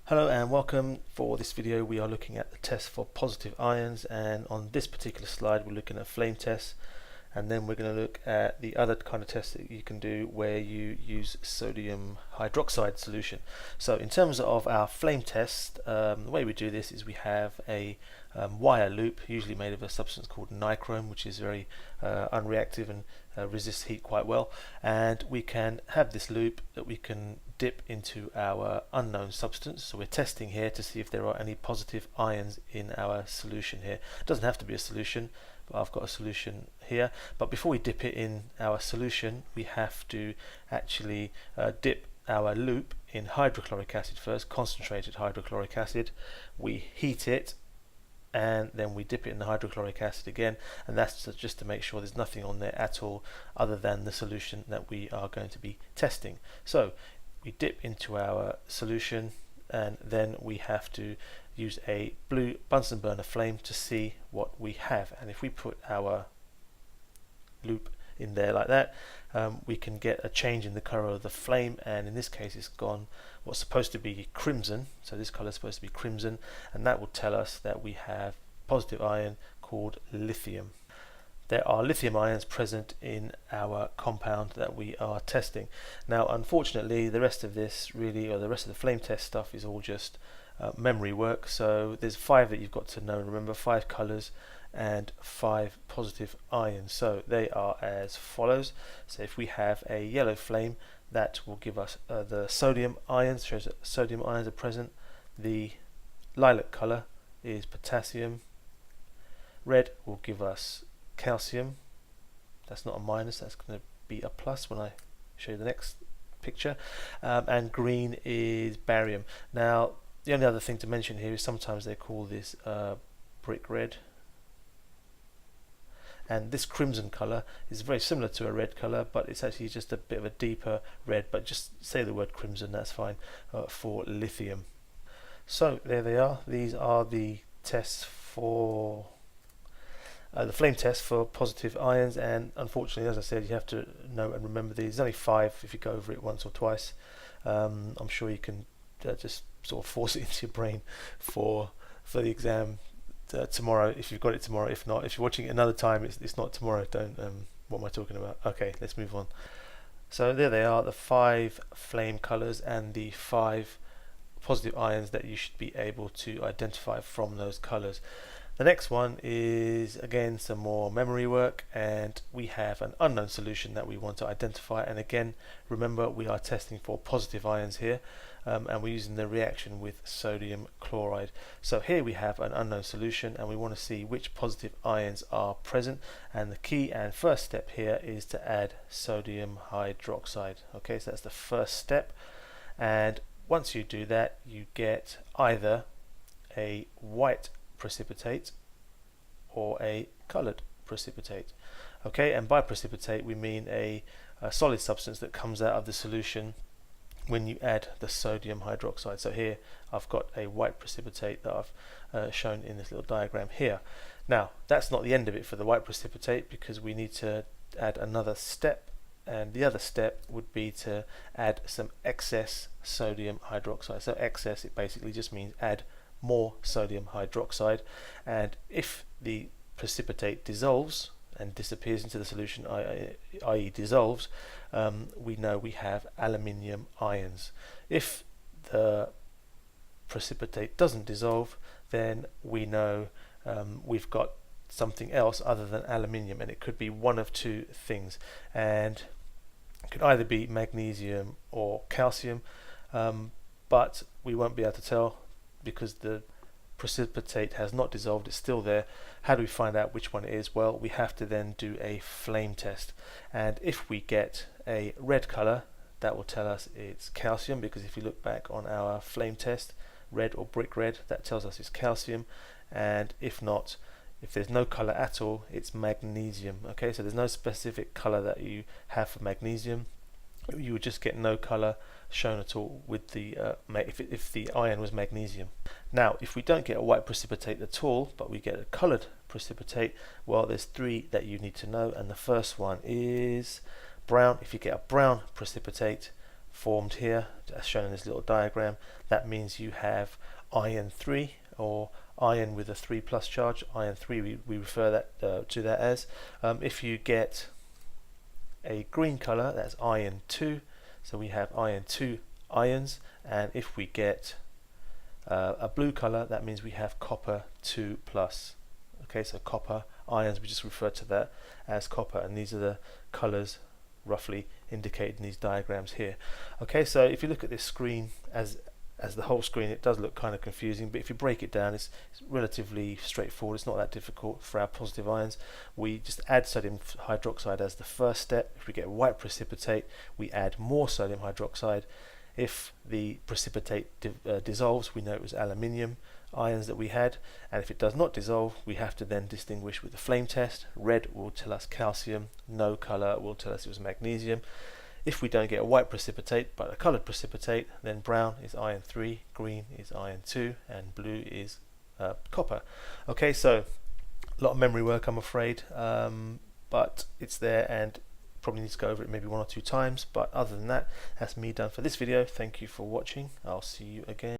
Hello and welcome. For this video we are looking at the test for positive ions, and on this particular slide we're looking at flame tests, and then we're going to look at the other kind of test that you can do where you use sodium hydroxide solution. So in terms of our flame test, the way we do this is we have a wire loop, usually made of a substance called nichrome, which is very unreactive and resists heat quite well, and we can have this loop that we can dip into our unknown substance. So we're testing here to see if there are any positive ions in our solution here. It doesn't have to be a solution, but I've got a solution here. But before we dip it in our solution, we have to actually dip our loop in hydrochloric acid first, concentrated hydrochloric acid. We heat it and then we dip it in the hydrochloric acid again, and that's just to make sure there's nothing on there at all other than the solution that we are going to be testing. So we dip into our solution, and then we have to use a blue Bunsen burner flame to see what we have. And if we put our loop in there like that, we can get a change in the color of the flame, and in this case it's gone what's supposed to be crimson. So this color is supposed to be crimson, and that will tell us that we have positive ion called lithium. There are lithium ions present in our compound that we are testing. Now unfortunately the rest of this really, or the rest of the flame test stuff, is all just memory work. So there's 5 that you've got to know and remember, 5 colors and 5 positive ions. So they are as follows. So if we have a yellow flame, that will give us the sodium ions, shows that sodium ions are present. The lilac color is potassium. Red will give us calcium. That's not a minus, that's going to be a plus when I show you the next picture. And green is barium. Now the only other thing to mention here is sometimes they call this brick red, and this crimson color is very similar to a red color, but it's actually just a bit of a deeper red. But just say the word crimson, that's fine for lithium. So there they are. These are the tests for the flame test for positive ions, and unfortunately, as I said, you have to know and remember these. There's only 5 if you go over it once or twice. I'm sure you can just sort of force it into your brain for the exam tomorrow, if you've got it tomorrow. If not, if you're watching it another time, it's not tomorrow. Don't what am I talking about? Okay, let's move on. So there they are, the 5 flame colors and the 5 positive ions that you should be able to identify from those colors. The next one is again some more memory work, and we have an unknown solution that we want to identify. And again, remember, we are testing for positive ions here, and we're using the reaction with sodium chloride. So here we have an unknown solution, and we want to see which positive ions are present. And the key and first step here is to add sodium hydroxide. Okay, so that's the first step, and once you do that, you get either a white precipitate or a colored precipitate. Okay, and by precipitate we mean a solid substance that comes out of the solution when you add the sodium hydroxide. So here I've got a white precipitate that I've shown in this little diagram here. Now that's not the end of it for the white precipitate, because we need to add another step, and the other step would be to add some excess sodium hydroxide. So excess, it basically just means add more sodium hydroxide, and if the precipitate dissolves and disappears into the solution, i.e. dissolves, we know we have aluminium ions. If the precipitate doesn't dissolve, then we know we've got something else other than aluminium, and it could be one of 2 things, and it could either be magnesium or calcium, but we won't be able to tell because the precipitate has not dissolved, it's still there. How do we find out which one it is? Well, we have to then do a flame test, and if we get a red color, that will tell us it's calcium, because if you look back on our flame test, red or brick red, that tells us it's calcium. And if not, if there's no color at all, it's magnesium. Okay, so there's no specific color that you have for magnesium. You would just get no color shown at all with the if the ion was magnesium. Now if we don't get a white precipitate at all, but we get a colored precipitate, well, there's 3 that you need to know, and the first one is brown. If you get a brown precipitate, formed here, as shown in this little diagram, that means you have iron 3, or iron with a 3 plus charge. Iron 3 we refer that to that as. If you get a green color, that's iron 2, so we have iron 2 ions, and if we get a blue color, that means we have copper 2 plus. Okay, so copper ions, we just refer to that as copper, and these are the colors roughly indicated in these diagrams here. Okay, so if you look at this screen as the whole screen, it does look kind of confusing, but if you break it down, it's relatively straightforward. It's not that difficult. For our positive ions, we just add sodium hydroxide as the first step. If we get white precipitate, we add more sodium hydroxide. If the precipitate dissolves, we know it was aluminium ions that we had, and if it does not dissolve, we have to then distinguish with the flame test. Red will tell us calcium, no color will tell us it was magnesium. If we don't get a white precipitate but a colored precipitate, then brown is iron 3, green is iron 2, and blue is copper. Okay, so a lot of memory work, I'm afraid, but it's there, and probably need to go over it maybe 1 or 2 times. But other than that, that's me done for this video. Thank you for watching. I'll see you again.